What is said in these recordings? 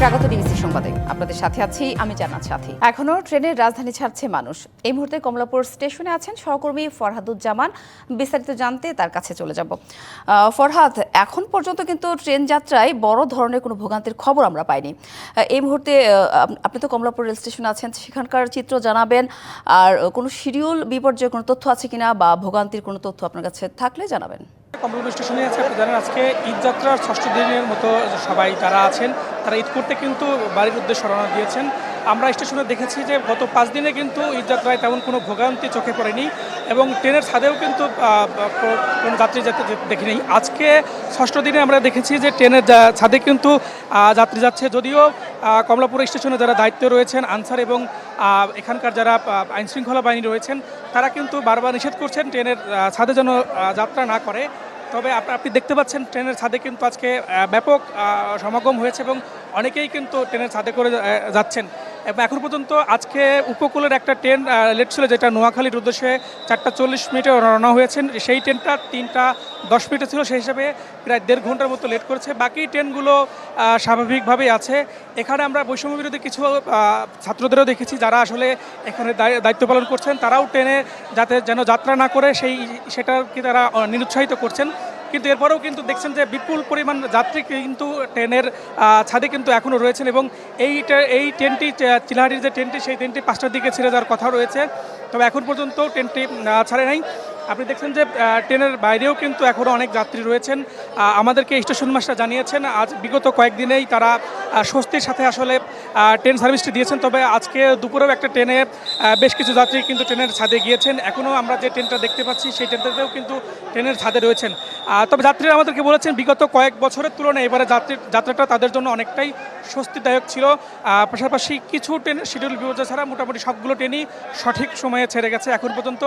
স্বাগত ডিবিসি সংবাদে। আপনাদের সাথে আছি আমি জান্নাত সাথী। এখনো ট্রেনের রাজধানী ছাড়ছে মানুষ। এই মুহূর্তে কমলাপুর স্টেশনে আছেন সহকর্মী ফরহাদুজ্জামান। বিস্তারিত জানতে তার কাছে চলে যাব। ফরহাদ, এখন পর্যন্ত কিন্তু ট্রেন যাত্রায় বড় ধরনের কোনো ভোগান্তির খবর আমরা পাইনি। এই মুহূর্তে আপনি তো কমলাপুর রেল স্টেশনে আছেন, সেখানকার চিত্র জানাবেন। আর কোনো শিডিউল বিপর্যয়ের কোনো তথ্য আছে কিনা বা ভোগান্তির কোনো তথ্য আপনার কাছে থাকলে জানাবেন। কমলাপুর স্টেশনে আছে, আপনি জানেন আজকে ঈদ যাত্রার ৬ষ্ঠ দিনের মতো সবাই যারা আছেন তারা ঈদ করতে কিন্তু বাড়ির উদ্দেশ্যে রওনা দিয়েছেন। আমরা স্টেশনে দেখেছি যে গত ৫ দিনে কিন্তু ঈদ যাত্রায় তেমন কোনো ভোগান্তি চোখে পড়েনি এবং ট্রেনের ছাদেও কিন্তু কোনো যাত্রী যেতে দেখিনি। আজকে ৬ষ্ঠ দিনে আমরা দেখেছি যে ট্রেনের ছাদে কিন্তু যাত্রী যাচ্ছে। যদিও কমলাপুর স্টেশনে যারা দায়িত্বে রয়েছেন আনসার এবং এখানকার যারা আইনশৃঙ্খলা বাহিনী রয়েছেন তারা কিন্তু বারবার নিষেধ করছেন ট্রেনের ছাদে যেন যাত্রা না করে। তবে আপনি দেখতে পাচ্ছেন ট্রেনের ছাদে কিন্তু আজকে ব্যাপক সমাগম হয়েছে এবং অনেকেই কিন্তু ট্রেনের ছাদে করে যাচ্ছেন। এবং এখন পর্যন্ত আজকে উপকূলের একটা ট্রেন লেট ছিল, যেটা নোয়াখালীর উদ্দেশ্যে 4টা 40 মিনিটে রওনা হয়েছেন। সেই ট্রেনটা 3টা 10 মিনিটে ছিল, সেই হিসাবে প্রায় 1.5 ঘন্টার মতো লেট করেছে। বাকি ট্রেনগুলো স্বাভাবিকভাবেই আছে। এখানে আমরা বৈষম্য বিরোধী কিছু ছাত্রদেরও দেখেছি যারা আসলে এখানে দায়িত্ব পালন করছেন। তারাও ট্রেনে যেন যাত্রা না করে সেটাকে তারা নিরুৎসাহিত করছেন। কিন্তু এরপরেও কিন্তু দেখছেন যে বিপুল পরিমাণ যাত্রী কিন্তু ট্রেনের ছাদে কিন্তু এখনও রয়েছেন এবং এই ট্রেনটি চিলাহাটির যে ট্রেনটি সেই ট্রেনটি 5টার দিকে ছেড়ে যাওয়ার কথা রয়েছে। তবে এখন পর্যন্ত ট্রেনটি ছাড়ে নাই। আপনি দেখছেন যে ট্রেনের বাইরেও কিন্তু এখনও অনেক যাত্রী রয়েছেন। আমাদেরকে স্টেশন মাস্টার জানিয়েছেন আজ বিগত কয়েকদিনেই তারা স্বস্তির সাথে আসলে ট্রেন সার্ভিসটি দিয়েছেন। তবে আজকে দুপুরেও একটা ট্রেনে বেশ কিছু যাত্রী কিন্তু ট্রেনের ছাদে গিয়েছেন। এখনও আমরা যে ট্রেনটা দেখতে পাচ্ছি সেই ট্রেনটাতেও কিন্তু ট্রেনের ছাদে রয়েছেন। তবে যাত্রীরা আমাদেরকে বলেছেন বিগত কয়েক বছরের তুলনায় এবারে যাত্রাটা তাদের জন্য অনেকটাই স্বস্তিদায়ক ছিল। পাশাপাশি কিছু ট্রেন শিডিউল বিপর্যয় ছাড়া মোটামুটি সবগুলো ট্রেনই সঠিক সময়ে ছেড়ে গেছে এখন পর্যন্ত।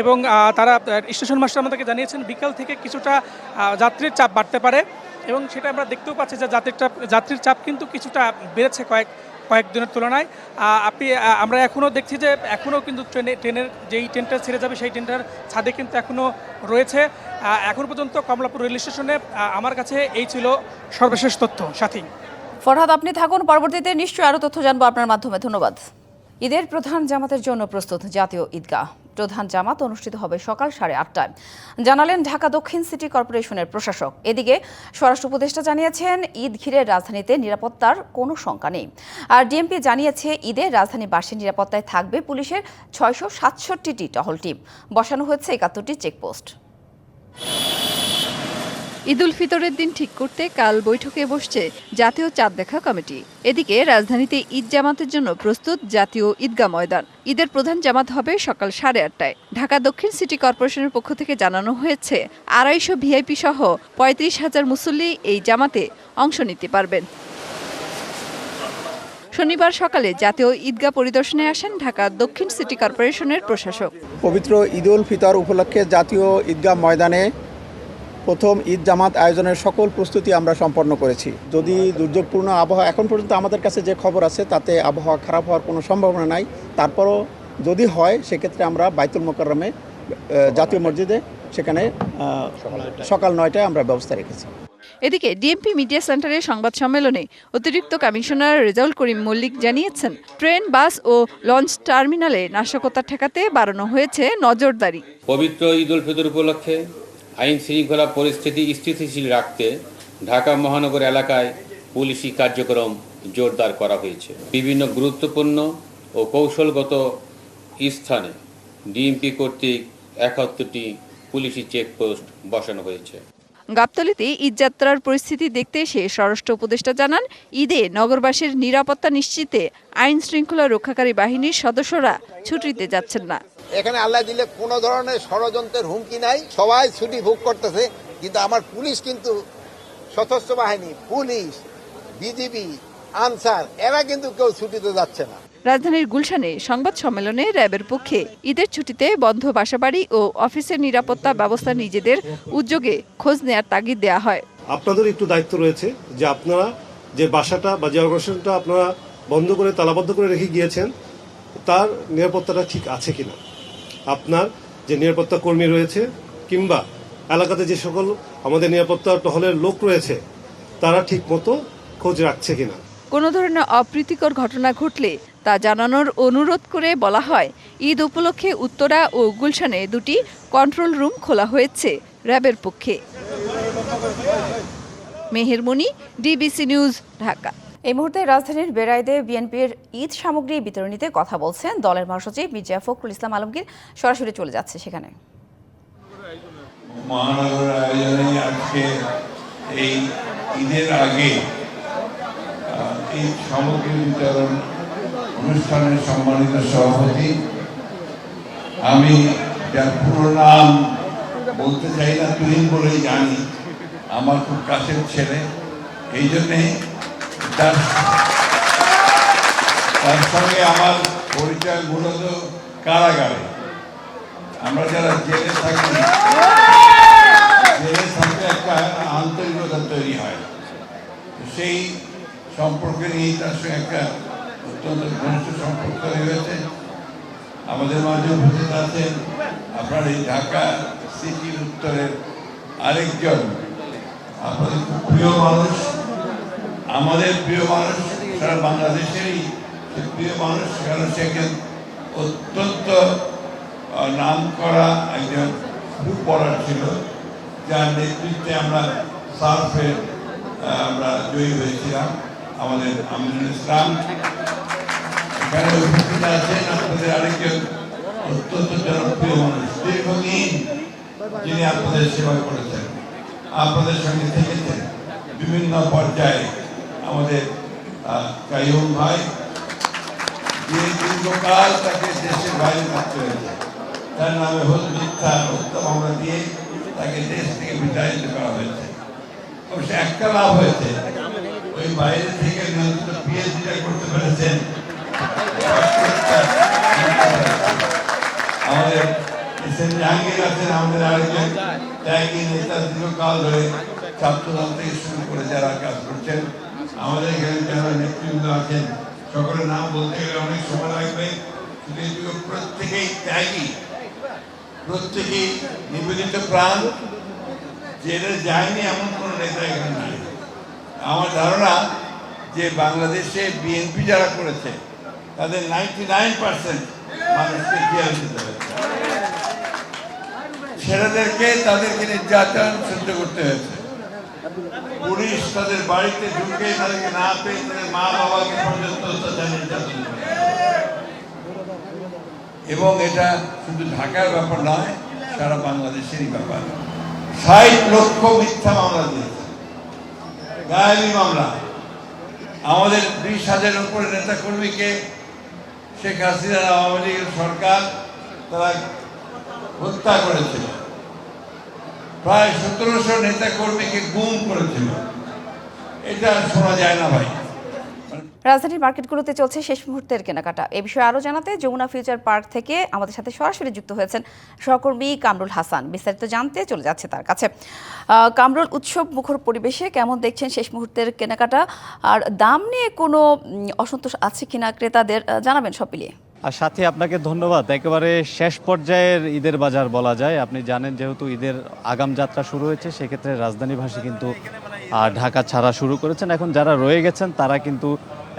এবং তারা স্টেশন মাস্টার আমাদেরকে জানিয়েছেন বিকাল থেকে কিছুটা যাত্রীর চাপ বাড়তে পারে এবং সেটা আমরা দেখতেও পাচ্ছি যে যাত্রীর চাপ কিন্তু কিছুটা বেড়েছে কয়েকদিনের তুলনায়। আমরা এখনও দেখছি যে এখনও কিন্তু ট্রেনের যেই ট্রেনটা ছেড়ে যাবে সেই ট্রেনটার ছাদে কিন্তু এখনও রয়েছে। এখন পর্যন্ত কমলাপুর রেল স্টেশনে আমার কাছে এই ছিল সর্বশেষ তথ্য। সাথী ফরহাদ, আপনি থাকুন, পরবর্তীতে নিশ্চয়ই আরও তথ্য জানবো আপনার মাধ্যমে। ধন্যবাদ। ঈদের প্রধান জামাতের জন্য প্রস্তুত জাতীয় ঈদগাহ। প্রধান জামাত অনুষ্ঠিত হবে সকাল 8:30টায়, জানালেন ঢাকা দক্ষিণ সিটি কর্পোরেশনের প্রশাসক। এদিকে স্বরাষ্ট্র উপদেষ্টা জানিয়েছেন ঈদ ঘিরে রাজধানীতে নিরাপত্তার কোনো শঙ্কা নেই। আর ডিএমপি জানিয়েছে ঈদে রাজধানীবাসীর নিরাপত্তায় থাকবে পুলিশের 667টি টহল টিম, বসানো হয়েছে 71টি চেকপোস্ট। ঈদুল ফিতরের দিন ঠিক করতে কাল বৈঠকে বসছে জাতীয় চাঁদ দেখা কমিটি। এদিকে রাজধানীতে ঈদ জামাতের জন্য প্রস্তুত জাতীয় ঈদগাহ ময়দান। ঈদের প্রধান জামাত হবে সকাল 8:30টায়। ঢাকা দক্ষিণ সিটি কর্পোরেশনের পক্ষ থেকে জানানো হয়েছে 250 ভিআইপি সহ 35,000 মুসল্লি এই জামাতে অংশ নিতে পারবেন। শনিবার সকালে জাতীয় ঈদগাহ পরিদর্শনে আসেন ঢাকা দক্ষিণ সিটি কর্পোরেশনের প্রশাসক। পবিত্র ঈদুল ফিতর উপলক্ষে জাতীয় ঈদগাহ ময়দানে প্রথম ঈদ জামাত আয়োজনের সকল প্রস্তুতি আমরা সম্পন্ন করেছি। যদি দুর্যোগপূর্ণ আবহাওয়া, এখন পর্যন্ত আমাদের কাছে যে খবর আছে তাতে আবহাওয়া খারাপ হওয়ার কোনো সম্ভাবনা নাই, তারপরও যদি হয় সেক্ষেত্রে আমরা বাইতুল মোকাররমে জাতীয় মসজিদে সেখানে সকাল 9টায় আমরা ব্যবস্থা রেখেছি। এদিকে ডিএমপি মিডিয়া সেন্টারের সংবাদ সম্মেলনে অতিরিক্ত কমিশনার রেজাউল করিম মল্লিক জানিয়েছেন ট্রেন, বাস ও লঞ্চ টার্মিনালে নাশকতা ঠেকাতে বাড়ানো হয়েছে নজরদারি। পবিত্র ঈদুল ফিতর উপলক্ষে আইন শৃঙ্খলা পরিস্থিতি স্থিতিশীল রাখতে ঢাকা মহানগর এলাকায় পুলিশি কার্যক্রম জোরদার করা হয়েছে। বিভিন্ন গুরুত্বপূর্ণ ও কৌশলগত স্থানে ডিএমপি কর্তৃক 71টি পুলিশি চেকপোস্ট বসানো হয়েছে। গাবতলীতে ঈদযাত্রার পরিস্থিতি দেখতে এসে স্বরাষ্ট্র উপদেষ্টা জানান ঈদে নগরবাসীর নিরাপত্তা নিশ্চিতে আইন শৃঙ্খলা রক্ষাকারী বাহিনীর সদস্যরা ছুটিতে যাচ্ছেন না। এখানে আল্লাহ দিলে কোনো ধরনের ষড়যন্ত্রের হুমকি নাই, সবাই ছুটি ভোগ করতেছে, কিন্তু আমার পুলিশ কিন্তু সশস্ত্র বাহিনী, পুলিশ, বিজিবি, আনসার এরা কিন্তু কেউ ছুটিতে যাচ্ছে না। রাজধানীর গুলশানে সংবাদ সম্মেলনে র্যাবের পক্ষে ঈদের ছুটিতে বন্ধ বাসাবাড়ি ও অফিসের নিরাপত্তা ব্যবস্থা নিজেদের উদ্যোগে খোঁজ নেয়ার তাগিদ দেওয়া হয়। আপনাদের একটু দায়িত্ব রয়েছে যে আপনারা যে বাসাটা বা যে অর্গানাইজেশনটা আপনারা বন্ধ করে তালাবদ্ধ করে রেখে গিয়েছেন তার নিরাপত্তাটা ঠিক আছে কিনা, আপনার যে নিরাপত্তা কর্মী রয়েছে কিংবা এলাকাতে যে সকল আমাদের নিরাপত্তা টহলের লোক রয়েছে তারা ঠিক মতো খোঁজ রাখছে কিনা। কোনো ধরনের অপ্রীতিকর ঘটনা ঘটলে তা জানানোর অনুরোধ করে বলা হয় ঈদ উপলক্ষে উত্তরা ও গুলশানে দুটি কন্ট্রোল রুম খোলা হয়েছে র্যাবের পক্ষে। Mehermoni, DBC news, Dhaka. এই মুহূর্তে রাজধানীর বেড়াইদে বিএনপির ঈদ সামগ্রী বিতরণীতে কথা বলছেন দলের মহাসচিব মির্জা ফখরুল ইসলাম আলমগীর। সরাসরি চলে যাচ্ছে সেখানে। মহানগর আয়োজনে আজকে এই ঈদের আগে এই সামগ্রী বিতরণ অনুষ্ঠানের সম্মানিত সভাপতি, আমি যার পুরো নাম বলতে চাই না, তুহিন বলেই জানি, আমার খুব কাছের ছেলে, এই জন্যে তার সঙ্গে আমার পরিচয় মূলত কারাগারে। আমরা যারা জেলে থাকি, জেলের সঙ্গে একটা আন্তরিকতা তৈরি হয়, সেই সম্পর্কে নিয়েই তার সঙ্গে একটা অত্যন্ত ঘনিষ্ঠ সম্পর্ক তৈরি হয়েছে। আমাদের মাঝে উপস্থিত আছেন আপনার এই ঢাকা সিটির উত্তরের আরেকজন আপনাদের খুব প্রিয় মানুষ, আমাদের প্রিয় মানুষ, সারা বাংলাদেশেরই প্রিয় মানুষ, কারণ সে একজন অত্যন্ত নাম করা একজন ফুটবলার ছিল, যার নেতৃত্বে আমরা সার্ফে আমরা জয়ী হয়েছিলাম। আমাদের আমিনুল ইসলাম এখানে উপস্থিত আছেন, আপনাদের আরেকজন অত্যন্ত জনপ্রিয় মানুষ, দীর্ঘদিন যিনি আপনাদের সেবা করেছেন, আপনাদের সঙ্গে থেকেছেন বিভিন্ন পর্যায়ে। আমাদের কাইয়ুম ভাই, যে দীর্ঘকাল তাকে দেশের বাইরে থাকতে হয়েছে, তার নামে মিথ্যা হত্যা মামলা দিয়ে তাকে দেশ থেকে বিতাড়িত করা হয়েছে। অবশ্য একটা লাভ হয়েছে, ওই বাইরে থেকে নিয়ন্ত্রিত পিএইচডিটা করতে পেরেছেন। আমাদের জাহাঙ্গীর আছেন, আমাদের আরেকজন ত্যাগী নেতা, দীর্ঘকাল ধরে ছাত্রদল থেকে শুরু করে যারা কাজ করছেন। আমাদের এখানে যারা নেতৃবৃন্দ আছেন, সকলের নাম বলতে গেলে অনেক সময় লাগবে, কিন্তু প্রত্যেকেই ত্যাগী, প্রত্যেকেই নিবেদিত প্রাণ। জেলে যায়নি এমন কোনো নেতা এখানে নাই। আমার ধারণা যে বাংলাদেশে বিএনপি যারা করেছে তাদের 99% মানুষকে জেলে দিতে হয়েছে, ছেলেদেরকে তাদেরকে নির্যাতন সহ্য করতে হয়েছে, পুলিশ তাদের বাড়িতে ঢুকে তাদেরকে না পেয়ে তাদের মা বাবাকে পর্যন্ত অত্যাচার নির্যাতন করে। এবং এটা শুধু ঢাকার ব্যাপার নয়, সারা বাংলাদেশেরই ব্যাপার। 60 লক্ষ মিথ্যা মামলা দিয়েছে, গায়েবী মামলা। আমাদের 20,000 উপরে নেতা কর্মীকে শেখ হাসিনার আওয়ামী লীগের সরকার তারা হত্যা করেছিল, প্রায় 1700 নেতা কর্মীকে গুম করেছিল। এটা শোনা যায় না ভাই। রাজধানীর মার্কেটগুলোতে চলছে শেষ মুহূর্তের কেনাকাটা। এ বিষয়ে আরও জানাতে যমুনা ফিউচার পার্ক থেকে আমাদের সাথে সরাসরি যুক্ত হয়েছেন সহকর্মী কামরুল হাসান। বিস্তারিত জানতে চলে যাচ্ছে তার কাছে। কামরুল, উৎসব মুখর পরিবেশে কেমন দেখছেন শেষ মুহূর্তের কেনাকাটা, আর দাম নিয়ে কোনো অসন্তোষ আছে কিনা ক্রেতাদের, জানাবেন সব মিলিয়ে। আর সাথে আপনাকে ধন্যবাদ। একেবারে শেষ পর্যায়ের ঈদের বাজার বলা যায়। আপনি জানেন যেহেতু ঈদের আগাম যাত্রা শুরু হয়েছে, সেক্ষেত্রে রাজধানীবাসী কিন্তু ঢাকা ছাড়া শুরু করেছেন। এখন যারা রয়ে গেছেন তারা কিন্তু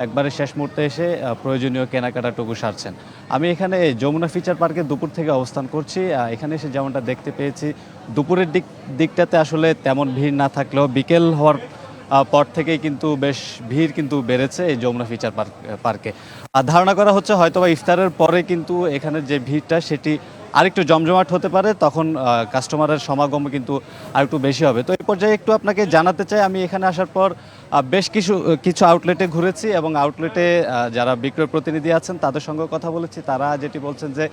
একবারে শেষ মুহূর্তে এসে প্রয়োজনীয় কেনাকাটাটুকু সারছেন। আমি এখানে যমুনা ফিউচার পার্কে দুপুর থেকে অবস্থান করছি। এখানে এসে যেমনটা দেখতে পেয়েছি, দুপুরের দিকটাতে আসলে তেমন ভিড় না থাকলেও বিকেল হওয়ার পর থেকেই কিন্তু বেশ ভিড় কিন্তু বেড়েছে এই যমুনা ফিউচার পার্কে। আর ধারণা করা হচ্ছে হয়তোবা ইফতারের পরে কিন্তু এখানে যে ভিড়টা সেটি আরেকটু জমজমাট হতে পারে, তখন কাস্টমারের সমাগম কিন্তু আরেকটু বেশি হবে। তো এই পর্যায়ে একটু আপনাকে জানাতে চাই, আমি এখানে আসার পর বেশ কিছু আউটলেটে ঘুরেছি এবং আউটলেটে যারা বিক্রয় প্রতিনিধি আছেন তাদের সঙ্গে কথা বলেছি। তারা যেটি বলছেন যে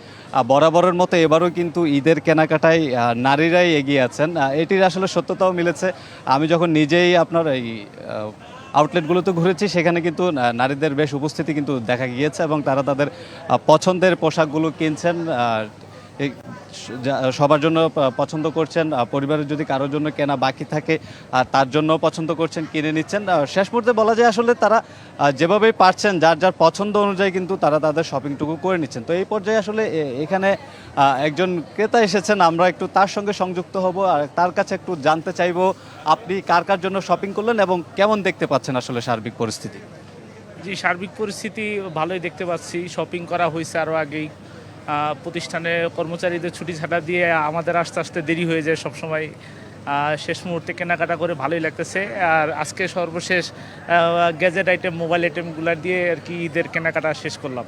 বরাবরের মতো এবারও কিন্তু ঈদের কেনাকাটায় নারীরাই এগিয়ে আছেন। এটির আসলে সত্যতাও মিলেছে। আমি যখন নিজেই আপনার এই আউটলেটগুলোতে ঘুরেছি, সেখানে কিন্তু নারীদের বেশ উপস্থিতি কিন্তু দেখা গিয়েছে এবং তারা তাদের পছন্দের পোশাকগুলো কিনছেন, সবার জন্য পছন্দ করছেন। পরিবারের যদি কারোর জন্য কেনা বাকি থাকে তার জন্য পছন্দ করছেন, কিনে নিচ্ছেন। শেষ মুহূর্তে বলা যায় আসলে তারা যেভাবেই পারছেন যার যার পছন্দ অনুযায়ী কিন্তু তারা তাদের শপিংটুকু করে নিচ্ছেন। তো এই পর্যায়ে আসলে এখানে একজন ক্রেতা এসেছেন, আমরা একটু তার সঙ্গে সংযুক্ত হব আর তার কাছে একটু জানতে চাইবো আপনি কার কার জন্য শপিং করলেন এবং কেমন দেখতে পাচ্ছেন আসলে সার্বিক পরিস্থিতি। জি, সার্বিক পরিস্থিতি ভালোই দেখতে পাচ্ছি। শপিং করা হয়েছে আরও আগেই। প্রতিষ্ঠানে কর্মচারীদের ছুটি ছাটা দিয়ে আমাদের আস্তে আস্তে দেরি হয়ে যায় সবসময়। শেষ মুহূর্তে কেনাকাটা করে ভালোই লাগতেছে। আর আজকে সর্বশেষ গ্যাজেট আইটেম, মোবাইল আইটেমগুলো দিয়ে আর কি ঈদের কেনাকাটা শেষ করলাম।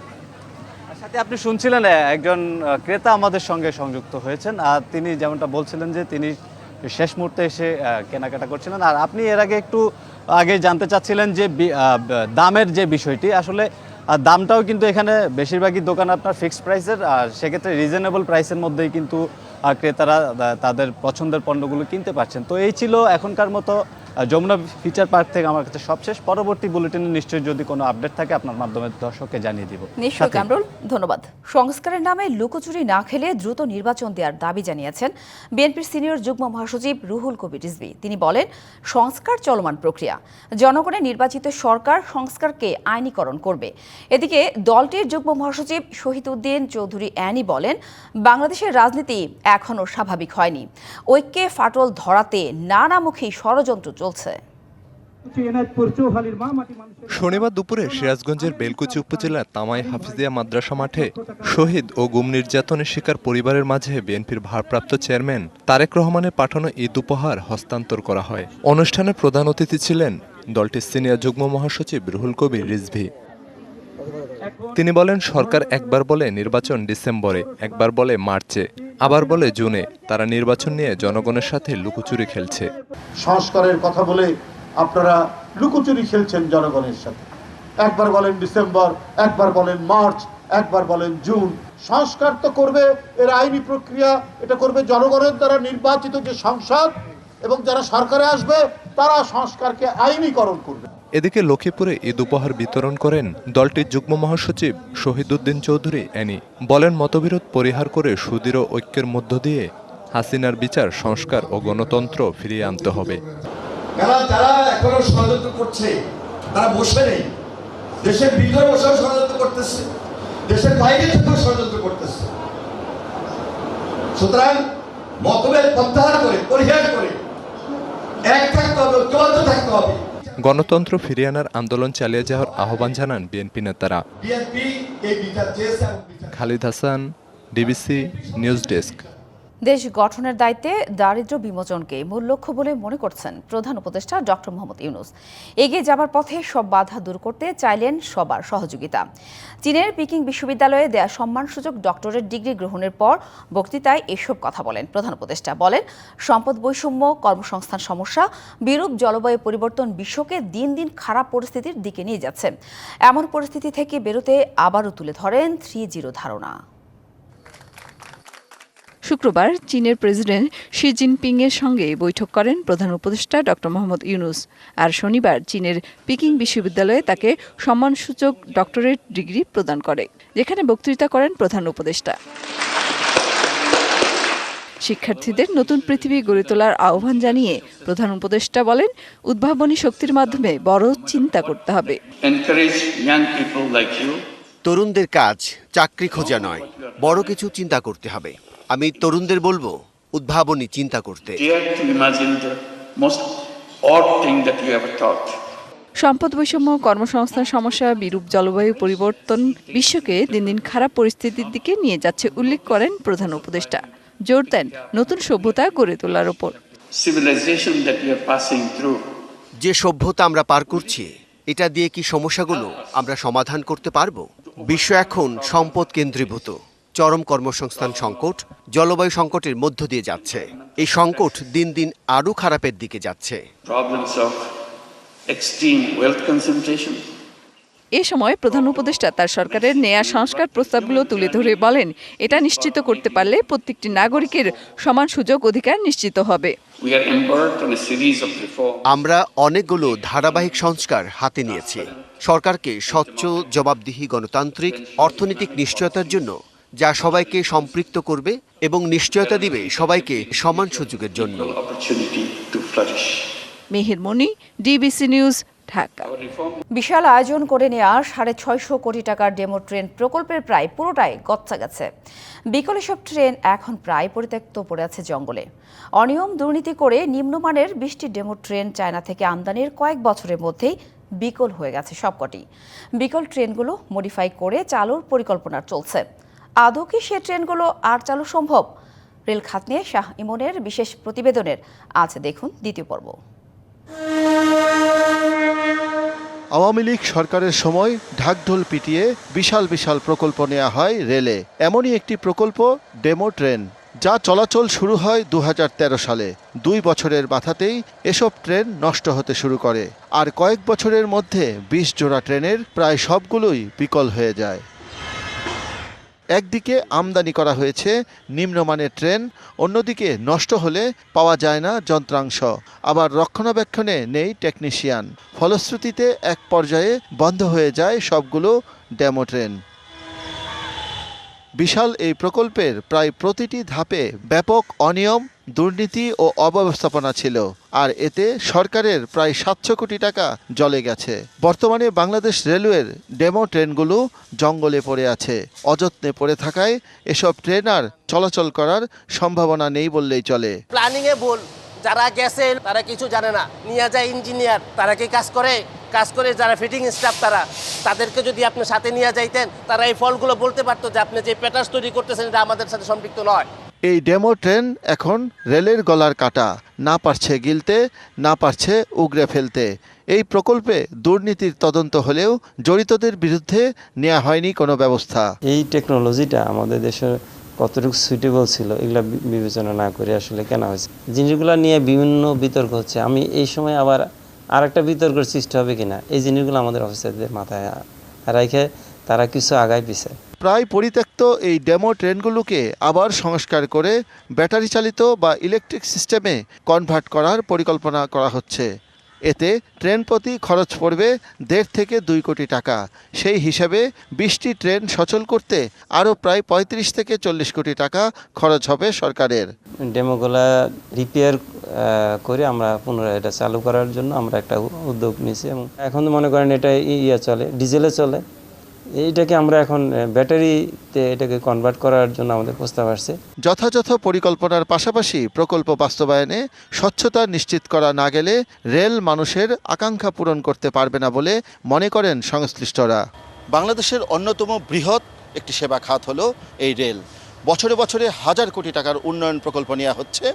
সাথে আপনি শুনছিলেন একজন ক্রেতা আমাদের সঙ্গে সংযুক্ত হয়েছেন, আর তিনি যেমনটা বলছিলেন যে তিনি শেষ মুহূর্তে এসে কেনাকাটা করছিলেন। আর আপনি এর একটু আগে জানতে চাচ্ছিলেন যে দামের যে বিষয়টি, আসলে দামটাও কিন্তু এখানে বেশিরভাগই দোকান আপনার ফিক্সড প্রাইসের, আর সেক্ষেত্রে রিজনেবল প্রাইসের মধ্যেই কিন্তু ক্রেতারা তাদের পছন্দের পণ্যগুলো কিনতে পারছেন। তো এই ছিল এখনকার মতো যমুনা ফিচার পার্ক থেকে আমার কাছে সবশেষ। পরবর্তী বুলেটিনে নিশ্চয়ই যদি কোনো আপডেট থাকে আপনার মাধ্যমে দর্শককে জানিয়ে দিব। নিশ্চয়ই কামরুল, ধন্যবাদ। সংস্কারের নামে লুকোচুরি না খেলে দ্রুত নির্বাচন দেওয়ার দাবি জানিয়েছেন বিএনপির সিনিয়র যুগ্ম মহাসচিব রুহুল কবির রিজভী। তিনি বলেন, সংস্কার চলমান প্রক্রিয়া, জনগণের নির্বাচিত সরকার সংস্কারকে আইনীকরণ করবে। এদিকে দলটির যুগ্ম মহাসচিব শহীদউদ্দিন চৌধুরী অ্যানি বলেন, বাংলাদেশের রাজনীতি এখনও স্বাভাবিক হয়নি। ঐক্যে ফাটল ধরাতে নানামুখী ষড়যন্ত্র চলছে। শনিবার দুপুরে সিরাজগঞ্জের বেলকুচি উপজেলার তামাই হাফিজিয়া মাদ্রাসা মাঠে শহীদ ও গুম নির্যাতনের শিকার পরিবারের মাঝে বিএনপির ভারপ্রাপ্ত চেয়ারম্যান তারেক রহমানের পাঠানো ঈদ উপহার হস্তান্তর করা হয়। অনুষ্ঠানে প্রধান অতিথি ছিলেন দলটির সিনিয়র যুগ্ম মহাসচিব রুহুল কবির রিজভী। তিনি বলেন, সরকার একবার বলে নির্বাচন ডিসেম্বরে, একবার বলে মার্চে, আবার বলে জুনে। তারা নির্বাচন নিয়ে জনগণের সাথে লুকোচুরি খেলছে। সংস্কারের কথা বলে আপনারা লুকোচুরি খেলছেন জনগণের সাথে। একবার বলেন ডিসেম্বর, একবার বলেন মার্চ, একবার বলেন জুন। সংস্কার তো করবে, এর আইনি প্রক্রিয়া, এটা করবে জনগণের দ্বারা নির্বাচিত যে সংসদ, এবং যারা সরকারে আসবে তারা সংস্কারকে আইনীকরণ করবে। এদিকে লক্ষ্মীপুরে ঈদ উপহার বিতরণ করেন দলটির যুগ্ম মহাসচিব শহীদউদ্দিন চৌধুরী অ্যানি। বলেন, মতবিরোধ পরিহার করে সুদৃঢ় ঐক্যের মধ্য দিয়ে হাসিনার বিচার, সংস্কার ও গণতন্ত্র ফিরিয়ে আনতে হবে। যারা এখনো ষড়যন্ত্র করছে তারা বসে নেই, দেশের ভিতরে বসেও ষড়যন্ত্র করতেছে, দেশের বাইরে থেকেও ষড়যন্ত্র করতেছে। সুতরাং মতভেদ প্রত্যাহার করে, পরিহার করে এক থাকতে হবে, ঐক্যবদ্ধ থাকতে হবে। গণতন্ত্র ফিরিয়ে আনার আন্দোলন চালিয়ে যাওয়ার আহ্বান জানান বিএনপি নেতারা। Khalid Hasan, DBC news desk. দেশ গঠনের দায়িত্বে দারিদ্র্য বিমোচনকে মূল লক্ষ্য বলে মনে করছেন প্রধান উপদেষ্টা ডক্টর মোহাম্মদ ইউনূস। এগিয়ে যাবার পথে সব বাধা দূর করতে চাইলেন সবার সহযোগিতা। চীনের পিকিং বিশ্ববিদ্যালয়ে দেয়া সম্মানসূচক ডক্টরেট ডিগ্রি গ্রহণের পর বক্তৃতায় এসব কথা বলেন প্রধান উপদেষ্টা। বলেন, সম্পদ বৈষম্য, কর্মসংস্থান সমস্যা, বিরূপ জলবায়ু পরিবর্তন বিশ্বকে দিন দিন খারাপ পরিস্থিতির দিকে নিয়ে যাচ্ছে। এমন পরিস্থিতি থেকে বেরোতে আবারও তুলে ধরেন 3-0 ধারণা। শুক্রবার চীনের প্রেসিডেন্ট শি জিনপিং এর সঙ্গে বৈঠক করেন প্রধান উপদেষ্টা ডক্টর মোহাম্মদ ইউনূস। আর শনিবার চীনের পিকিং বিশ্ববিদ্যালয়ে তাকে সম্মানসূচক ডক্টরেট ডিগ্রি প্রদান করে, যেখানে বক্তৃতা করেন প্রধান উপদেষ্টা। শিক্ষার্থীদের নতুন পৃথিবী গড়ে তোলার আহ্বান জানিয়ে প্রধান উপদেষ্টা বলেন, উদ্ভাবনী শক্তির মাধ্যমে বড় চিন্তা করতে হবে। তরুণদের কাজ চাকরি খোঁজা নয়, বড় কিছু চিন্তা করতে হবে। আমি তরুণদের বলবো উদ্ভাবনী চিন্তা করতে। সম্পদ বৈষম্য, কর্মসংস্থান সমস্যা, বিরূপ জলবায়ু পরিবর্তন বিশ্বকে দিন দিন খারাপ পরিস্থিতির দিকে নিয়ে যাচ্ছে উল্লেখ করেন প্রধান উপদেষ্টা। জোর দেন নতুন সভ্যতা গড়ে তোলার উপর। যে সভ্যতা আমরা পার করছি, এটা দিয়ে কি সমস্যাগুলো আমরা সমাধান করতে পারবো? বিশ্ব এখন সম্পদ কেন্দ্রীভূত। চরম কর্মসংস্থান সংকট, জলবায়ু সংকটের মধ্য দিয়ে যাচ্ছে। এই সংকট দিন দিন আরও খারাপের দিকে যাচ্ছে। এ সময় প্রধান উপদেষ্টা তার সরকারের নেয়া সংস্কার প্রস্তাবগুলো তুলে ধরে বলেন, এটা নিশ্চিত করতে পারলে প্রত্যেকটি নাগরিকের সমান সুযোগ অধিকার নিশ্চিত হবে। আমরা অনেকগুলো ধারাবাহিক সংস্কার হাতে নিয়েছি। সরকারকে স্বচ্ছ, জবাবদিহি, গণতান্ত্রিক, অর্থনৈতিক নিশ্চয়তার জন্য, যা সবাইকে সম্পৃক্ত করবে এবং নিশ্চয়তা দিবে সবাইকে সমান সুযোগের জন্য। মেহের মনি, ডিবিসি নিউজ, ঢাকা। বিশাল আয়োজন করে নেওয়া 650 কোটি টাকার ডেমো ট্রেন প্রকল্পের প্রায় পুরোটাই গচ্চা গেছে। বিকল এসব ট্রেন এখন প্রায় পরিত্যক্ত পড়ে আছে জঙ্গলে। অনিয়ম দুর্নীতি করে নিম্নমানের 20টি ডেমো ট্রেন চায়না থেকে আমদানির কয়েক বছরের মধ্যেই বিকল হয়ে গেছে সবকটি। বিকল ট্রেনগুলো মডিফাই করে চালুর পরিকল্পনা চলছে। আদৌ কি সে ট্রেনগুলো আর চালু সম্ভব? রেল খাত নিয়ে শাহ ইমনের বিশেষ প্রতিবেদনের আজ দেখুন দ্বিতীয় পর্ব। আওয়ামী লীগ সরকারের সময় ঢাকঢোল পিটিয়ে বিশাল বিশাল প্রকল্প নেওয়া হয় রেলে। এমনই একটি প্রকল্প ডেমো ট্রেন, যা চলাচল শুরু হয় 2013 সালে। 2 বছরের মাথাতেই এসব ট্রেন নষ্ট হতে শুরু করে, আর কয়েক বছরের মধ্যে 20 জোড়া ট্রেনের প্রায় সবগুলোই বিকল হয়ে যায়। একদিকে আমদানি করা হয়েছে নিম্নমানের ট্রেন, অন্যদিকে নষ্ট হলে পাওয়া যায় না যন্ত্রাংশ, আবার রক্ষণাবেক্ষণে নেই টেকনিশিয়ান। ফলশ্রুতিতে এক পর্যায়ে বন্ধ হয়ে যায় সবগুলো ডেমো ট্রেন। বিশাল এই প্রকল্পের প্রায় প্রতিটি ধাপে ব্যাপক অনিয়ম, দুর্নীতি ও অব্যবস্থাপনা ছিল, আর এতে সরকারের প্রায় 700 কোটি টাকা জলে গেছে। বর্তমানে বাংলাদেশ রেলওয়ের ডেমো ট্রেনগুলো জঙ্গলে পড়ে আছে। অযত্নে পড়ে থাকায় এসব ট্রেন আর চলাচল করার সম্ভাবনা নেই বললেই চলে। প্ল্যানিংয়ে ভুল, যারা গেছে তারা কিছু জানে না, নিয়ে যায় ইঞ্জিনিয়ার, তারা কি কাজ করে যারা ফিটিং স্টাফ তাদেরকে যদি আপনি সাথে নিয়ে যাইতেন, তারা এই ফলগুলো বলতে পারতো যে আপনি যে প্যাটার্স তৈরি করতেছেন এটা আমাদের সাথে সম্পৃক্ত নয়। এই ডেমো ট্রেন এখন রেলের গলার কাটা, না পারছে গিলতে, না পারছে উগরে ফেলতে। এই প্রকল্পে দুর্নীতির তদন্ত হলেও জড়িতদের বিরুদ্ধে নেওয়া হয়নি কোনো ব্যবস্থা। এই টেকনোলজিটা আমাদের দেশের কতটুকু সুইটেবল ছিল এগুলা বিবেচনা না করে আসলে কেনা হয়েছে। জিনিসগুলো নিয়ে বিভিন্ন বিতর্ক হচ্ছে। আমি এই সময় আবার আরেকটা বিতর্কের সৃষ্টি হবে কিনা, এই জিনিসগুলো আমাদের অফিসারদের মাথায় রেখে তারা কিছু আগায় পিছায়। প্রায় পরিত্যক্ত এই ডেমো ট্রেনগুলোকে আবার সংস্কার করে ব্যাটারি চালিত বা ইলেকট্রিক সিস্টেমে কনভার্ট করার পরিকল্পনা করা হচ্ছে। এতে ট্রেন প্রতি খরচ পড়বে 1.5 থেকে 2 কোটি টাকা। সেই হিসাবে 20টি ট্রেন সচল করতে আরও প্রায় 35 থেকে 40 কোটি টাকা খরচ হবে সরকারের। ডেমোগুলা রিপেয়ার করে আমরা পুনরায় এটা চালু করার জন্য আমরা একটা উদ্যোগ নিয়েছি, এবং এখন মনে করেন এটা চলে, ডিজেলে চলে। এইটাকে আমরা এখন ব্যাটারিতে এটাকে কনভার্ট করার জন্য আমাদের প্রস্তাব আসছে। যথাযথ পরিকল্পনার পাশাপাশি প্রকল্প বাস্তবায়নে স্বচ্ছতা নিশ্চিত করা না গেলে রেল মানুষের আকাঙ্ক্ষা পূরণ করতে পারবে না বলে মনে করেন সংশ্লিষ্টরা। বাংলাদেশের অন্যতম বৃহৎ একটি সেবা খাত হলো এই রেল। বছরে বছরে হাজার কোটি টাকার উন্নয়ন প্রকল্প নেওয়া হচ্ছে,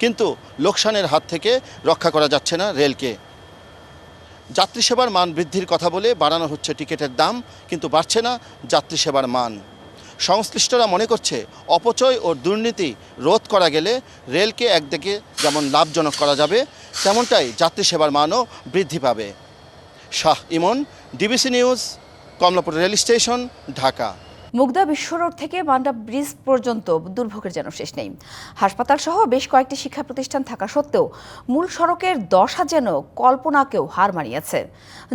কিন্তু লোকসানের হাত থেকে রক্ষা করা যাচ্ছে না রেলকে। যাত্রী সেবার মান বৃদ্ধির কথা বলে বাড়ানো হচ্ছে টিকিটের দাম, কিন্তু বাড়ছে না যাত্রী সেবার মান। সংশ্লিষ্টরা মনে করছে অপচয় ও দুর্নীতি রোধ করা গেলে রেলকে একদিকে যেমন লাভজনক করা যাবে, তেমনটাই যাত্রী সেবার মানও বৃদ্ধি পাবে। Shah Imon, DBC news, Kamalapur rail station, Dhaka. Mugda Biswa Road থেকে মান্ডা ব্রিজ পর্যন্ত দুর্ভোগের যেন শেষ নেই। হাসপাতাল সহ বেশ কয়েকটি শিক্ষা প্রতিষ্ঠান থাকা সত্ত্বেও মূল সড়কের দশা যেন কল্পনাকেও হার মানিয়েছে।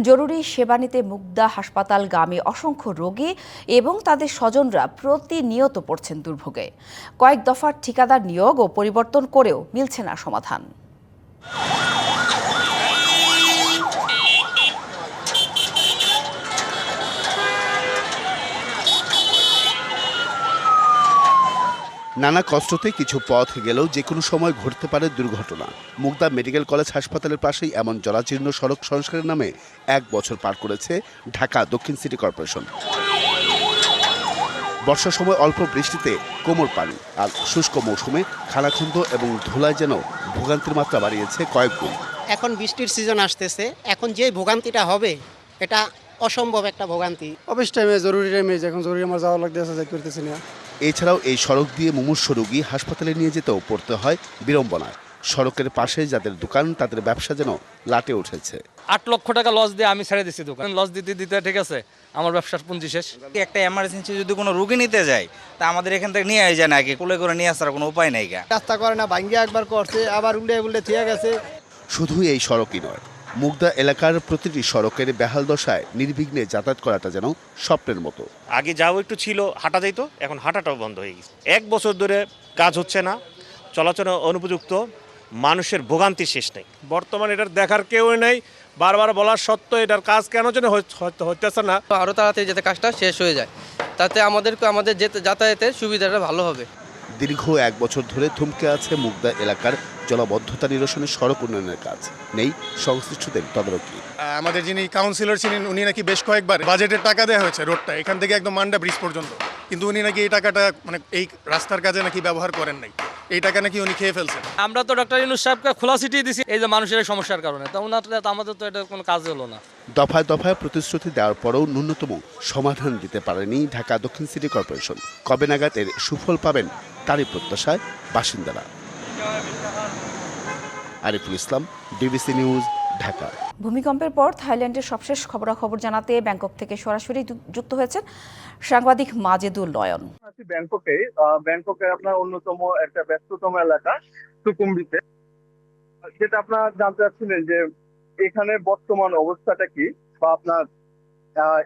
জরুরি সেবা নিতে মুগদা হাসপাতালগামী অসংখ্য রোগী এবং তাদের স্বজনরা প্রতিনিয়ত পড়ছেন দুর্ভোগে। কয়েক দফার ঠিকাদার নিয়োগ ও পরিবর্তন করেও মিলছে না সমাধান। নানা কষ্টতে কিছু পথ গেলেও যে কোনো সময় ঘটতে পারে দুর্ঘটনা। মুগদা মেডিকেল কলেজ হাসপাতালের পাশেই এমন জরাজীর্ণ সড়ক সংস্কারের নামে 1 বছর পার করেছে ঢাকা দক্ষিণ সিটি কর্পোরেশন। বর্ষার সময় অল্প বৃষ্টিতে কোমর পানি, আর শুষ্ক মৌসুমে খানাখন্দ এবং ধুলায় যেন ভোগান্তির মাত্রা বাড়িয়েছে কয়েক গুণ। এখন বৃষ্টির সিজন আসতেছে, এখন যে ভোগান্তিটা হবে এটা অসম্ভব একটা ভোগান্তি। অফিস টাইমে জরুরি টাইমে যখন জরুরি আমার যাওয়া লাগতেছে, যাই করতেছি না। এছাড়াও এই সড়ক দিয়ে মুমূর্ষ রোগী হাসপাতালে নিয়ে যেতেও পড়তে হয় বিড়ম্বনায়। সড়কের পাশে যাদের দোকান, তাদের ব্যবসা যেন লাটে উঠেছে। 8 লক্ষ টাকা লস দিয়ে আমি ছেড়ে দিচ্ছি দোকান। লস দিতে দিতে ঠিক আছে, আমার ব্যবসার পুঁজি শেষ। একটা এমার্জেন্সি যদি কোনো রোগী নিতে যায়, তা আমাদের এখান থেকে নিয়ে যায় নাকি, কোলে করে নিয়ে আসার কোনো উপায় নেই। রাস্তা করে না, ভাঙ্গিয়া একবার করছে, আবার উল্টে ঠিক গেছে। শুধু এই সড়কই নয়, মুগদা এলাকার প্রতিটি সড়কের বেহাল দশায় নির্বিঘ্নে যাতায়াত করাটা যেন স্বপ্নের মতো। আগে যাও একটু ছিল, হাঁটা যাইতো, এখন হাঁটাটাও বন্ধ হয়ে গেছে। 1 বছর ধরে কাজ হচ্ছে না, চলাচলের অনুপযুক্ত, মানুষের ভোগান্তি শেষ নেই। বর্তমানে এটার দেখার কেউই নেই, বারবার বলার সত্ত্বেও এটার কাজ কেন যেন হইতেছে না। আরও তাড়াতাড়ি যাতে কাজটা শেষ হয়ে যায়, তাতে আমাদের যাতায়াতের সুবিধাটা ভালো হবে। দীর্ঘ 1 বছর ধরে থমকে আছে মুগদা এলাকার জলাবদ্ধতা নিরসনে সড়ক উন্নয়নের কাজ, নেই সংশ্লিষ্টদের তদারকি। আমাদের যিনি কাউন্সিলর ছিলেন উনি নাকি বেশ কয়েকবার বাজেটের টাকা দেওয়া হয়েছে রোডটা এখান থেকে একদম মান্ডা ব্রিজ পর্যন্ত, কিন্তু উনি নাকি এই টাকাটা মানে এই রাস্তার কাজে নাকি ব্যবহার করেন নাই, এই টাকা নাকি উনি খেয়ে ফেলছেন। আমরা তো ডক্টর ইউনূস সাহেবকে খোলা সিটি দিছি এই যে মানুষের সমস্যার কারণে, তা আমাদের তো এটা কোনো কাজ হলো না। দফায় দফায় প্রতিশ্রুতি দেওয়ার পরেও ন্যূনতম সমাধান দিতে পারেনি ঢাকা দক্ষিণ সিটি কর্পোরেশন। কবে নাগাদ এর সুফল পাবেন তারই প্রত্যাশায় বাসিন্দারা। Ariful Islam, DBC news, Dhaka. ভূমিকম্পের পর থাইল্যান্ডের সবশেষ খবরাখবর জানাতে ব্যাংকক থেকে সরাসরি যুক্ত হয়েছেন সাংবাদিক মাজেদুল নয়ন। ব্যাংককে আপনার অন্যতম একটা ব্যস্ততম এলাকা সুকুমবিতে, যেটা আপনার জানতে চাচ্ছিলেন যে এখানে বর্তমান অবস্থাটা কি, বা আপনার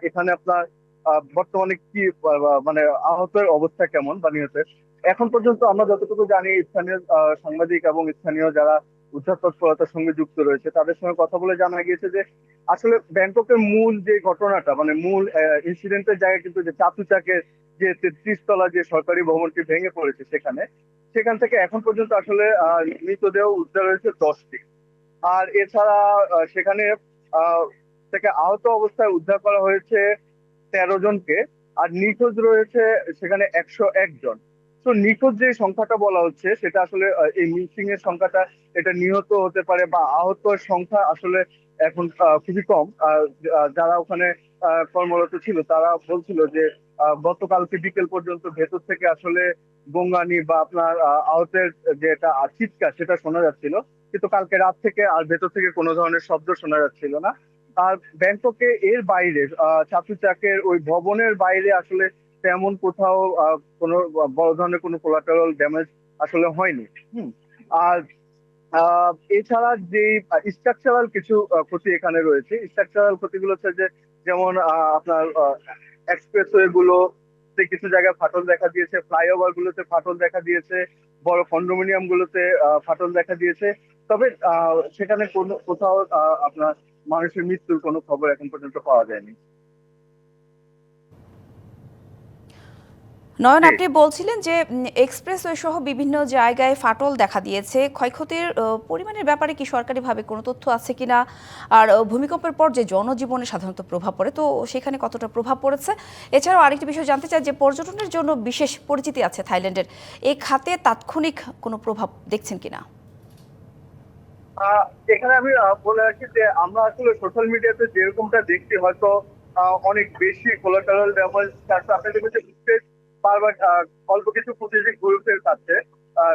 এখানে আপনার বর্তমানে কি মানে আহতের অবস্থা কেমন বা নিহতের। এখন পর্যন্ত আমরা যতটুকু জানি স্থানীয় সাংবাদিক এবং স্থানীয় যারা উদ্ধার তৎপরতার সঙ্গে যুক্ত রয়েছে তাদের সঙ্গে কথা বলে জানা গিয়েছে যে আসলে ব্যাংককের মূল যে ঘটনাটা মানে মূল ইনসিডেন্টের জায়গায় কিন্তু যে চাতুচাকের যে 33 তলা যে সরকারি ভবনটি ভেঙে পড়েছে সেখান থেকে এখন পর্যন্ত আসলে মৃতদেহ উদ্ধার হয়েছে 10টি। আর এছাড়া সেখানে থেকে আহত অবস্থায় উদ্ধার করা হয়েছে 13 জনকে, আর নিখোঁজ রয়েছে সেখানে 101 জন। তো নিখোঁজ যে সংখ্যাটা বলা হচ্ছে সেটা আসলে এই মিসিং এর সংখ্যাটা এটা নিহত হতে পারে বা আহতের সংখ্যা আসলে এখন খুবই কম। যারা ওখানে কর্মরত ছিল তারা বলছিল যে গতকালকে বিকেল পর্যন্ত ভেতর থেকে আসলে গোঙ্গানি বা আপনার আহতের যেটা চিৎকার সেটা শোনা যাচ্ছিল, কিন্তু কালকে রাত থেকে আর ভেতর থেকে কোনো ধরনের শব্দ শোনা যাচ্ছিল না। আর ব্যাংককে এর বাইরে চাতুচাকের ওই ভবনের বাইরে আসলে তেমন কোথাও কোনো বড় ধরনের কোনো কোলাটারাল ড্যামেজ আসলে হয়নি। আর এছাড়া যে স্ট্রাকচারাল কিছু ক্ষতি এখানে রয়েছে, স্ট্রাকচারাল ক্ষতিগুলো হচ্ছে যে যেমন আপনার এক্সপ্রেসওয়ে গুলোতে কিছু জায়গায় ফাটল দেখা দিয়েছে, ফ্লাইওভার গুলোতে ফাটল দেখা দিয়েছে, বড় কন্ডোমিনিয়াম গুলোতে ফাটল দেখা দিয়েছে। তবে সেখানে কোথাও আপনার মানুষের মৃত্যুর কোনো খবর এখন পর্যন্ত পাওয়া যায়নি। নয়ন, আপনি বলছিলেন যে এক্সপ্রেসওয়ে সহ বিভিন্ন জায়গায় ফাটল দেখা দিয়েছে, ক্ষয়ক্ষতির পরিমাণের ব্যাপারে কি সরকারিভাবে কোনো তথ্য আছে কিনা, আর ভূমিকম্পের পর যে জনজীবনে সাধারণত প্রভাব পড়ে তো সেখানে কতটা প্রভাব পড়েছে। এছাড়াও আরেকটি বিষয় জানতে চাই যে পর্যটনের জন্য বিশেষ পরিচিতি আছে থাইল্যান্ডের, এই খাতে তাৎক্ষণিক কোনো প্রভাব দেখছেন কিনা। এখানে আমি বলে রাখি যে আমরা আসলে সোশ্যাল মিডিয়াতে যেরকমটা দেখছি হয়তো অনেক বেশি কোলাটারাল ড্যামেজ, আপনি দেখবেন বারবার অল্প কিছু ফুটেজে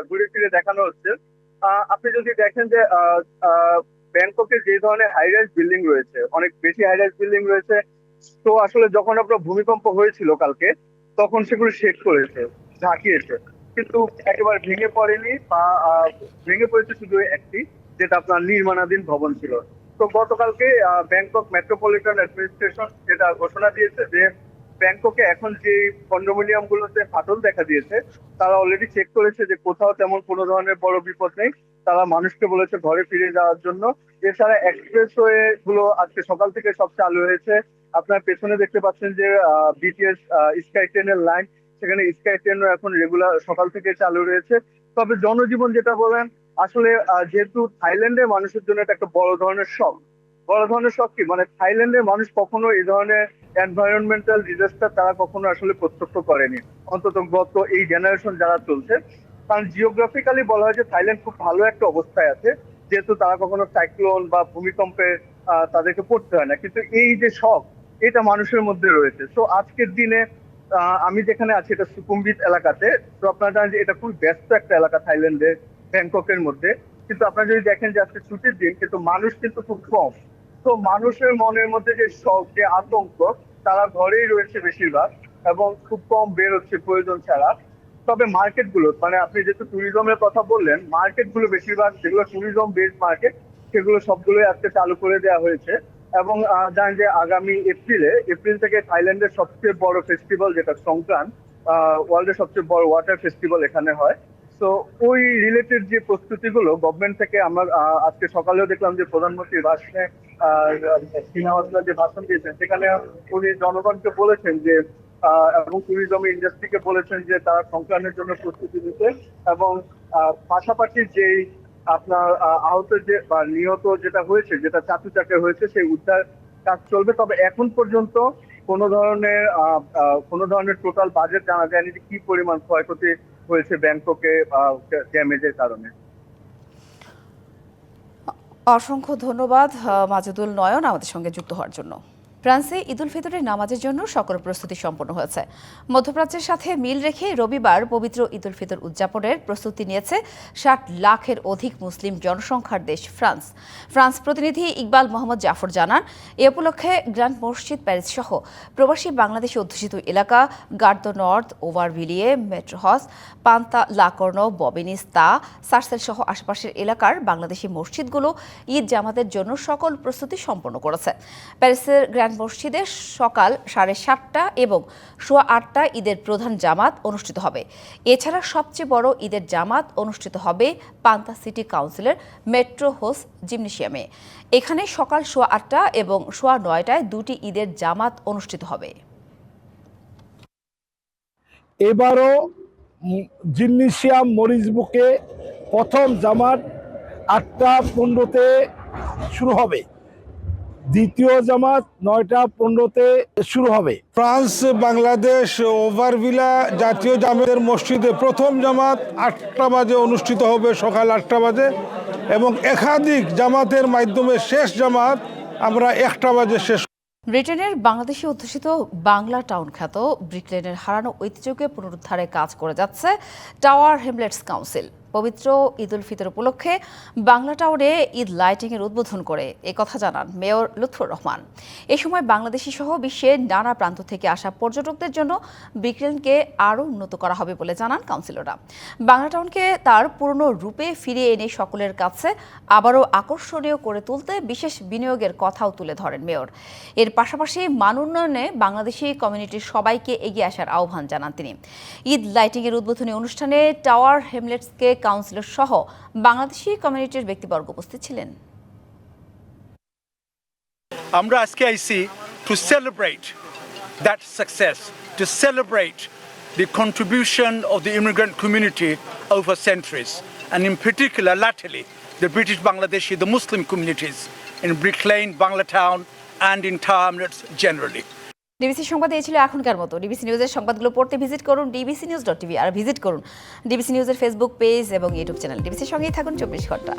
ঘুরে ফিরে দেখানো হচ্ছে। আপনি যদি দেখেন যে ব্যাংককে যে ধরনের হাইরাইজ বিল্ডিং রয়েছে, অনেক বেশি হাইরাইজ বিল্ডিং রয়েছে, তো আসলে যখন আপনার ভূমিকম্প হয়েছিল কালকে তখন সেগুলো শেক করেছে, ঝাঁকিয়েছে, কিন্তু একেবারে ভেঙে পড়েনি বা ভেঙে পড়েছে শুধু একটি, যেটা আপনার নির্মাণাধীন ভবন ছিল। তো গতকালকে ব্যাংকক মেট্রোপলিটন অ্যাডমিনিস্ট্রেশন যেটা ঘোষণা দিয়েছে যে ব্যাংককে এখন যে কন্ডোমিনিয়াম গুলোতে ফাটল দেখা দিয়েছে তারা অলরেডি চেক করেছে যে কোথাও তেমন কোনো ধরনের বড় বিপদ নেই, তারা মানুষকে বলেছে ঘরে ফিরে যাওয়ার জন্য। এছাড়া এক্সপ্রেসওয়ে গুলো আজকে সকাল থেকে সব চালু হয়েছে। আপনার পেছনে দেখতে পাচ্ছেন যে বিটিএস স্কাই ট্রেনের লাইন, সেখানে স্কাই ট্রেনও এখন রেগুলার সকাল থেকে চালু রয়েছে। তবে জনজীবন যেটা বলেন আসলে যেহেতু থাইল্যান্ডের মানুষের জন্য এটা একটা বড় ধরনের শখ কি মানে থাইল্যান্ডের মানুষ কখনো এই ধরনের এনভায়রনমেন্টাল ডিজাস্টার তারা কখনো আসলে প্রত্যক্ষ করেনি, অন্তত গত এই জেনারেশন যারা চলছে। কারণ জিওগ্রাফিক্যালি বলা হয় যে থাইল্যান্ড খুব ভালো একটা অবস্থায় আছে, যেহেতু তারা কখনো সাইক্লোন বা ভূমিকম্পে তাদেরকে পড়তে হয় না, কিন্তু এই যে শখ এটা মানুষের মধ্যে রয়েছে। তো আজকের দিনে আমি যেখানে আছি এটা সুকুমবিত এলাকাতে, তো আপনারা জানেন যে এটা খুব ব্যস্ত একটা এলাকা থাইল্যান্ডের ব্যাংককের মধ্যে, কিন্তু আপনারা যদি দেখেন যে আজকে ছুটির দিন কিন্তু মানুষ কিন্তু খুব কম। তো মানুষের মনের মধ্যে যে শখ, যে আতঙ্ক, তারা ঘরেই রয়েছে বেশিরভাগ এবং খুব কম বের হচ্ছে প্রয়োজন ছাড়া। তবে মার্কেটগুলো মানে আপনি যেহেতু ট্যুরিজমের কথা বললেন, মার্কেটগুলো বেশিরভাগ যেগুলো ট্যুরিজম বেসড মার্কেট সেগুলো সবগুলোই আজকে চালু করে দেওয়া হয়েছে। এবং জানেন যে আগামী এপ্রিল থেকে থাইল্যান্ডের সবচেয়ে বড় ফেস্টিভ্যাল যেটা সংক্রান্ত, ওয়ার্ল্ডের সবচেয়ে বড় ওয়াটার ফেস্টিভ্যাল এখানে হয়। তো ওই রিলেটেড যে প্রস্তুতিগুলো গভর্নমেন্ট থেকে আমরা আজকে সকালেও দেখলাম যে প্রধানমন্ত্রীর ভাষণে যে ভাষণ দিয়েছেন সেখানে উনি জনগণকে বলেছেন যে এবং ট্যুরিজম ইন্ডাস্ট্রিকে বলেছেন যে তারা সংক্রামের জন্য প্রস্তুতি নিতে, এবং পাশাপাশি যেই আপনার আহত যে বা নিহত যেটা হয়েছে, যেটা চাকু হয়েছে, সেই উদ্ধার কাজ চলবে। তবে এখন পর্যন্ত কোনো ধরনের টোটাল বাজেট জানা যায়নি যে কি পরিমাণ ক্ষয়ক্ষতি হয়েছে ব্যাংককে ড্যামেজের কারণে। অসংখ্য ধন্যবাদ মাজেদুল নয়ন আমাদের সঙ্গে যুক্ত হওয়ার জন্য। ফ্রান্সে ঈদ উল ফিতরের নামাজের জন্য সকল প্রস্তুতি সম্পন্ন হয়েছে। মধ্যপ্রাচ্যের সাথে মিল রেখে রবিবার পবিত্র ঈদ উল ফিতর উদযাপনের প্রস্তুতি নিয়েছে 60 লাখের অধিক মুসলিম জনসংখ্যার দেশ ফ্রান্স। ফ্রান্স প্রতিনিধি ইকবাল মোহাম্মদ জাফর জানান, এ উপলক্ষে গ্র্যান্ড মসজিদ প্যারিস সহ প্রবাসী বাংলাদেশি অধ্যুষিত এলাকা গার্দ নর্থ, ওভারভিলিয়ে, মেট্রোহস, পান্তা লাকর্ন, ববিনিস্তা, সার্সেল সহ আশপাশের এলাকার বাংলাদেশি মসজিদগুলো ঈদ জামাতের জন্য সকল প্রস্তুতি সম্পন্ন করেছে। প্যারিসের গ্র্যান্ড মসজিদে সকাল 7:30 এবং 8:15 ঈদের প্রধান জামাত অনুষ্ঠিত হবে। এছাড়া সবচেয়ে বড় ঈদের জামাত অনুষ্ঠিত হবে পান্তা সিটি কাউন্সিলের মেট্রো হোস জিমনেশিয়ামে। এখানে সকাল 8:15 এবং 9:30 দুটি ঈদের জামাত অনুষ্ঠিত হবে। এবারও জিমনেশিয়াম মরিচবুকে প্রথম জামাত 8:15-তে শুরু হবে, দ্বিতীয় জামাত 9:15-তে শুরু হবে। ফ্রান্স বাংলাদেশ ওভারভিলা জাতীয় জামাতের মসজিদে প্রথম জামাত 8টা বাজে অনুষ্ঠিত হবে, সকাল 8টা বাজে, এবং একাধিক জামাতের মাধ্যমে শেষ জামাত আমরা 1টা বাজে শেষ। ব্রিটেনের বাংলাদেশি অধ্যুষিত বাংলা টাউন খ্যাত ব্রিকলেনের হারানো ঐতিহ্যকে পুনরুদ্ধারে কাজ করে যাচ্ছে টাওয়ার হ্যামলেটস কাউন্সিল। পবিত্র ঈদ উল ফিতর উপলক্ষে বাংলা টাউনে ঈদ লাইটিংয়ের উদ্বোধন করে একথা জানান মেয়র লুৎফর রহমান। এ সময় বাংলাদেশি সহ বিশ্বের নানা প্রান্ত থেকে আসা পর্যটকদের জন্য ব্রিকলেনকে আরও উন্নত করা হবে বলে জানান কাউন্সিলররা। বাংলা টাউনকে তার পুরনো রূপে ফিরিয়ে এনে সকলের কাছে আবারও আকর্ষণীয় করে তুলতে বিশেষ বিনিয়োগের কথাও তুলে ধরেন মেয়র। এর পাশাপাশি মান উন্নয়নে বাংলাদেশি কমিউনিটির সবাইকে এগিয়ে আসার আহ্বান জানান তিনি। ঈদ লাইটিংয়ের উদ্বোধনী অনুষ্ঠানে টাওয়ার হ্যামলেটসকে কাউন্সিলর সহ বাংলাদেশি কমিউনিটির ব্যক্তিবর্গ উপস্থিত ছিলেন। আমরা আজকে আইছি to celebrate that success, to celebrate the contribution of the immigrant community over centuries, and in particular latterly the British Bangladeshi, the Muslim communities in Brick Lane, Bangla Town and in Tower Hamlets generally. DBC সংবাদ এই ছিল এখনকার মতো। DBC নিউজের সংবাদগুলো পড়তে visit করুন dbcnews.tv আর visit করুন DBC নিউজের ফেসবুক পেজ এবং ইউটিউব চ্যানেল। ডিবিসির সঙ্গেই থাকুন 24 ঘন্টা।